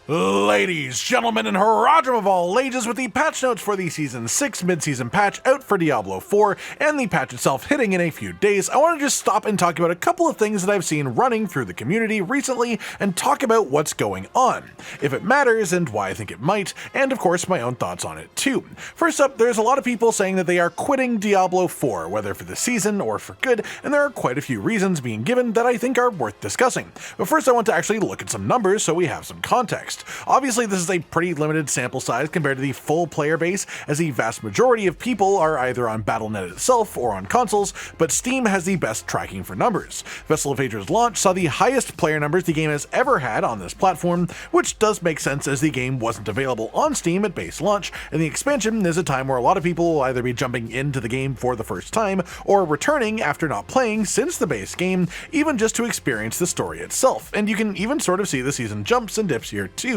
Ladies, gentlemen, and hurrah of all ages, with the patch notes for the Season 6 mid-season patch out for Diablo 4 and the patch itself hitting in a few days, I want to just stop and talk about a couple of things that I've seen running through the community recently and talk about what's going on, if it matters and why I think it might, and of course my own thoughts on it too. First up, there's a lot of people saying that they are quitting Diablo 4, whether for the season or for good, and there are quite a few reasons being given that I think are worth discussing. But first I want to actually look at some numbers so we have some context. Obviously, this is a pretty limited sample size compared to the full player base, as the vast majority of people are either on Battle.net itself or on consoles, but Steam has the best tracking for numbers. Vessel of Hated's launch saw the highest player numbers the game has ever had on this platform, which does make sense as the game wasn't available on Steam at base launch, and the expansion is a time where a lot of people will either be jumping into the game for the first time or returning after not playing since the base game, even just to experience the story itself, and you can even sort of see the season jumps and dips here too.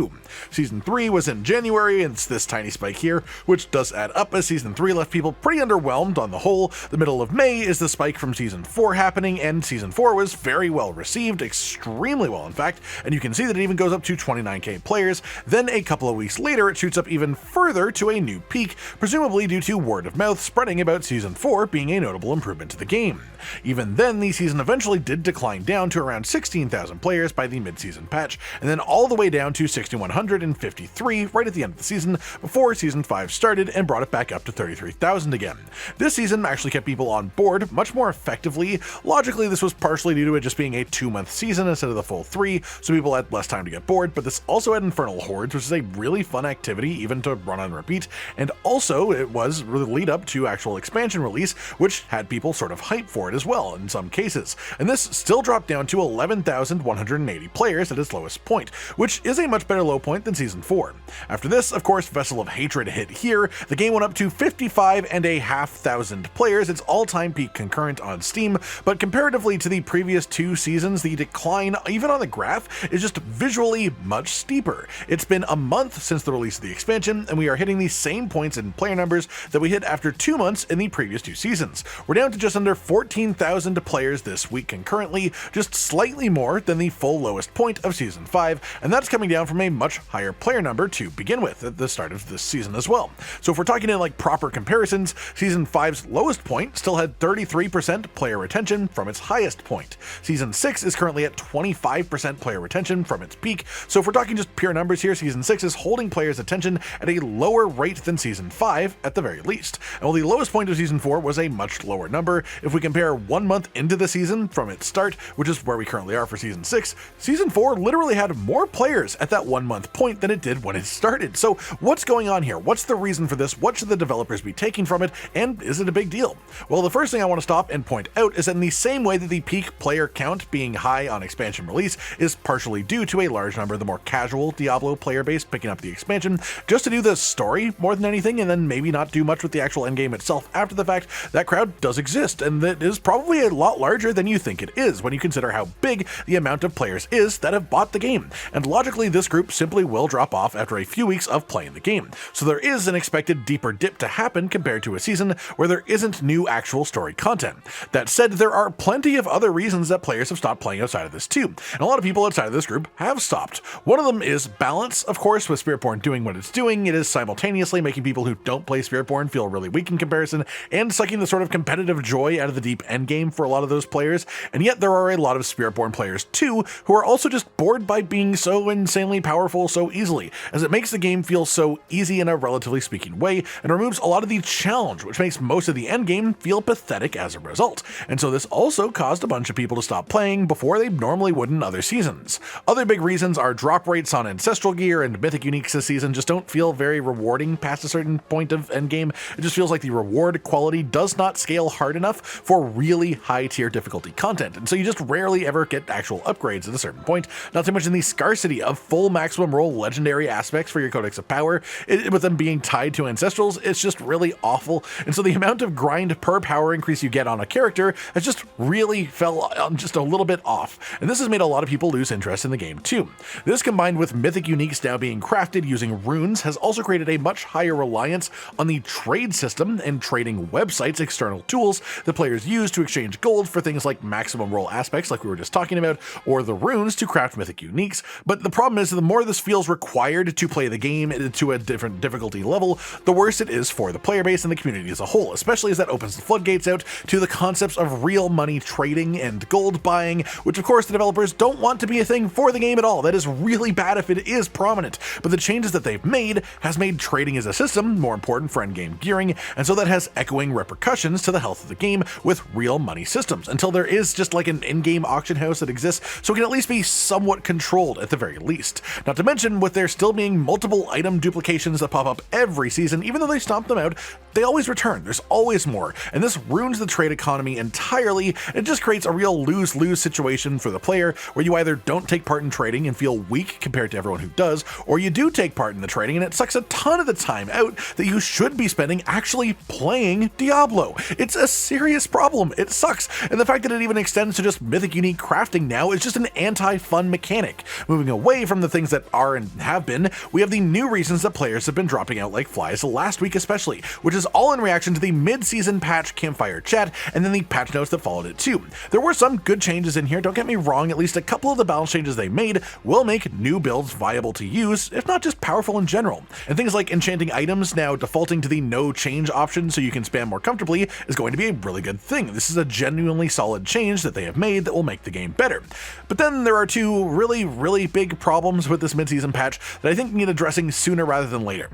Season 3 was in January, and it's this tiny spike here, which does add up as Season 3 left people pretty underwhelmed on the whole. The middle of May is the spike from Season 4 happening, and Season 4 was very well received, extremely well in fact, and you can see that it even goes up to 29k players. Then a couple of weeks later it shoots up even further to a new peak, presumably due to word of mouth spreading about Season 4 being a notable improvement to the game. Even then, the season eventually did decline down to around 16,000 players by the mid-season patch, and then all the way down to 6,153 right at the end of the season before Season 5 started and brought it back up to 33,000 again. This season actually kept people on board much more effectively. Logically, this was partially due to it just being a 2-month season instead of the full 3, so people had less time to get bored, but this also had Infernal Hordes, which is a really fun activity even to run on repeat, and also it was the lead up to actual expansion release, which had people sort of hype for it as well in some cases, and this still dropped down to 11,180 players at its lowest point, which is a much better low point than Season 4. After this, of course, Vessel of Hatred hit here. The game went up to 55,500 players, its all-time peak concurrent on Steam, but comparatively to the previous 2 seasons, the decline, even on the graph, is just visually much steeper. It's been a month since the release of the expansion, and we are hitting the same points in player numbers that we hit after 2 months in the previous 2 seasons. We're down to just under 14,000 players this week concurrently, just slightly more than the full lowest point of Season 5, and that's coming down from a much higher player number to begin with at the start of this season as well. So if we're talking in like proper comparisons, Season 5's lowest point still had 33% player retention from its highest point. Season 6 is currently at 25% player retention from its peak, so if we're talking just pure numbers here, Season 6 is holding players' attention at a lower rate than Season 5 at the very least. And while the lowest point of Season 4 was a much lower number, if we compare 1 month into the season from its start, which is where we currently are for Season 6, Season 4 literally had more players at that 1 month point than it did when it started. So what's going on here? What's the reason for this? What should the developers be taking from it? And is it a big deal? Well, the first thing I want to stop and point out is that in the same way that the peak player count being high on expansion release is partially due to a large number of the more casual Diablo player base picking up the expansion just to do the story more than anything, and then maybe not do much with the actual endgame itself after the fact, that crowd does exist, and that is probably a lot larger than you think it is when you consider how big the amount of players is that have bought the game. And logically, this group simply will drop off after a few weeks of playing the game. So there is an expected deeper dip to happen compared to a season where there isn't new actual story content. That said, there are plenty of other reasons that players have stopped playing outside of this too, and a lot of people outside of this group have stopped. One of them is balance, of course. With spiritborn doing what it's doing, it is simultaneously making people who don't play spiritborn feel really weak in comparison, and sucking the sort of competitive joy out of the deep endgame for a lot of those players. And yet there are a lot of spiritborn players too who are also just bored by being so insanely powerful so easily, as it makes the game feel so easy in a relatively speaking way, and removes a lot of the challenge, which makes most of the endgame feel pathetic as a result. And so this also caused a bunch of people to stop playing before they normally would in other seasons. Other big reasons are drop rates on ancestral gear and mythic uniques this season just don't feel very rewarding past a certain point of endgame. It just feels like the reward quality does not scale hard enough for really high tier difficulty content, and so you just rarely ever get actual upgrades at a certain point, not to mention the scarcity of full maximum roll legendary aspects for your codex of power. With them being tied to ancestrals, it's just really awful, and so the amount of grind per power increase you get on a character has just really fell just a little bit off, and this has made a lot of people lose interest in the game too. This, combined with mythic uniques now being crafted using runes, has also created a much higher reliance on the trade system and trading websites, external tools that players use to exchange gold for things like maximum roll aspects like we were just talking about, or the runes to craft mythic uniques. But the problem is that the more this feels required to play the game to a different difficulty level, the worse it is for the player base and the community as a whole, especially as that opens the floodgates out to the concepts of real money trading and gold buying, which of course the developers don't want to be a thing for the game at all. That is really bad if it is prominent, but the changes that they've made has made trading as a system more important for endgame gearing, and so that has echoing repercussions to the health of the game with real money systems, until there is just like an in-game auction house that exists, so it can at least be somewhat controlled at the very least. Not to mention, with there still being multiple item duplications that pop up every season, even though they stomp them out, they always return. There's always more, and this ruins the trade economy entirely. It just creates a real lose-lose situation for the player, where you either don't take part in trading and feel weak compared to everyone who does, or you do take part in the trading and it sucks a ton of the time out that you should be spending actually playing Diablo. It's a serious problem. It sucks, and the fact that it even extends to just mythic unique crafting now is just an anti-fun mechanic. Moving away from the things that are and have been, we have the new reasons that players have been dropping out like flies last week especially, which is all in reaction to the mid-season patch campfire chat and then the patch notes that followed it too. There were some good changes in here, don't get me wrong. At least a couple of the balance changes they made will make new builds viable to use, if not just powerful in general. And things like enchanting items now defaulting to the no change option so you can spam more comfortably is going to be a really good thing. This is a genuinely solid change that they have made that will make the game better. But then there are two really big problems with this mid-season patch that I think need addressing sooner rather than later.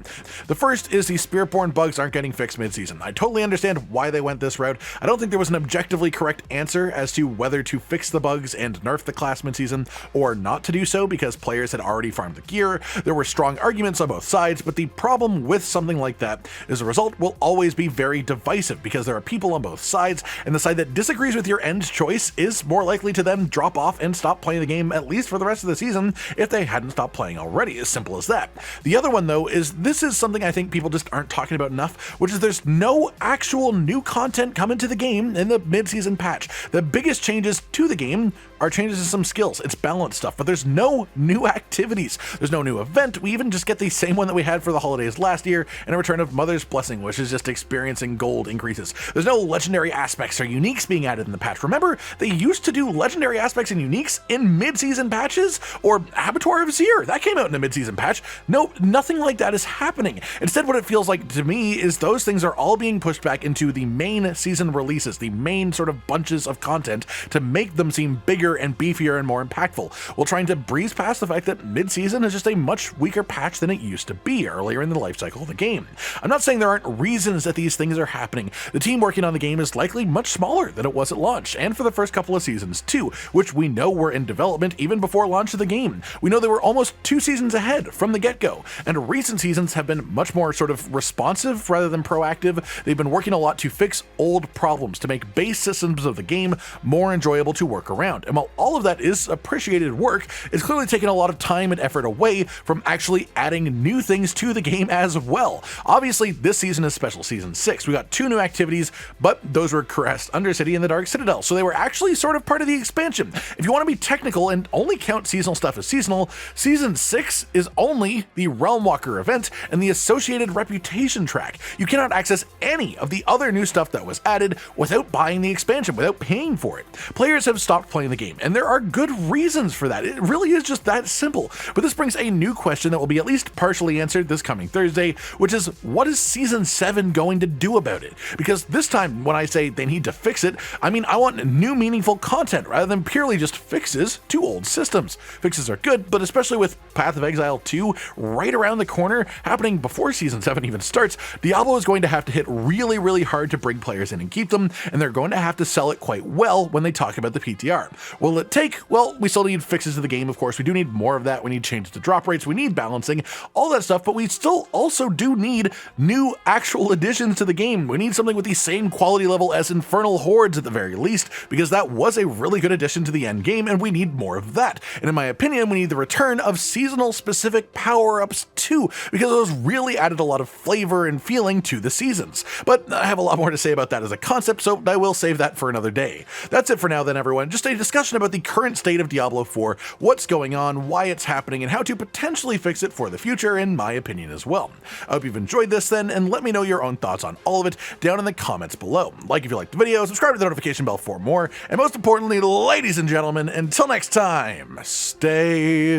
The first is the spiritborn bugs aren't getting fixed mid-season. I totally understand why they went this route. I don't think there was an objectively correct answer as to whether to fix the bugs and nerf the class mid-season or not to do so, because players had already farmed the gear. There were strong arguments on both sides, but the problem with something like that is the result will always be very divisive, because there are people on both sides, and the side that disagrees with your end choice is more likely to then drop off and stop playing the game, at least for the rest of the season, if they hadn't stopped playing already. As simple as that. The other one though is this is something I think people just aren't talking about enough, which is there's no actual new content coming to the game in the mid-season patch. The biggest changes to the game are changes to some skills. It's balance stuff, but there's no new activities. There's no new event. We even just get the same one that we had for the holidays last year, and a return of Mother's Blessing, which is just experiencing gold increases. There's no legendary aspects or uniques being added in the patch. Remember, they used to do legendary aspects and uniques in mid-season patches, or Abattoir of Seer, that came out in a mid-season patch. No, nothing like that is happening. Instead, what it feels like to me is those things are all being pushed back into the main season releases, the main sort of bunches of content, to make them seem bigger and beefier and more impactful, while trying to breeze past the fact that mid-season is just a much weaker patch than it used to be earlier in the life cycle of the game. I'm not saying there aren't reasons that these things are happening. The team working on the game is likely much smaller than it was at launch, and for the first couple of seasons too, which we know were in development even before launch of the game. We know they were almost 2 seasons ahead from the get-go, and recent seasons have been much more sort of responsive rather than proactive. They've been working a lot to fix old problems, to make base systems of the game more enjoyable to work around. And while all of that is appreciated work, it's clearly taken a lot of time and effort away from actually adding new things to the game as well. Obviously, this season is special, season 6. We got 2 new activities, but those were Kurask, Undercity, and the Dark Citadel, so they were actually sort of part of the expansion. If you want to be technical and only count seasonal stuff as seasonal, season 6 is only the realmwalker event and the associated reputation track. You cannot access any of the other new stuff that was added without buying the expansion, without paying for it. Players have stopped playing the game, and there are good reasons for that. It really is just that simple. But this brings a new question that will be at least partially answered this coming Thursday, which is, what is season 7 going to do about it? Because this time, when I say they need to fix it, I mean I want new meaningful content rather than purely just fixes to old systems. Fixes are good, but especially with Path of Exile 2 right around the corner, happening before season 7 even starts, Diablo is going to have to hit really hard to bring players in and keep them, and they're going to have to sell it quite well when they talk about the PTR. Will it take? Well, we still need fixes to the game, of course. We do need more of that. We need changes to drop rates. We need balancing, all that stuff, but we still also do need new actual additions to the game. We need something with the same quality level as Infernal Hordes at the very least, because that was a really good addition to the end game, and we need more of that. And in my opinion, we need the return of seasonal specific power-ups too, because those really added a lot of flavor and feeling to the seasons. But I have a lot more to say about that as a concept, so I will save that for another day. That's it for now then, everyone. Just a discussion about the current state of Diablo 4, what's going on, why it's happening, and how to potentially fix it for the future, in my opinion as well. I hope you've enjoyed this then, and let me know your own thoughts on all of it down in the comments below. Like if you liked the video, subscribe to the notification bell for more, and most importantly, ladies and gentlemen, until next time, stay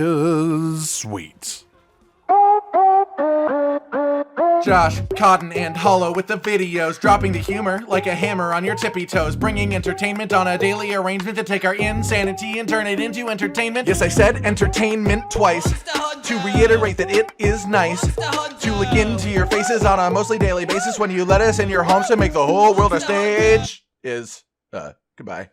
Sweet. Josh, Cotton, and Hollow with the videos, dropping the humor like a hammer on your tippy toes, bringing entertainment on a daily arrangement to take our insanity and turn it into entertainment. Yes, I said entertainment twice, to reiterate that it is nice to look into your faces on a mostly daily basis when you let us in your homes to make the whole world a stage. Goodbye.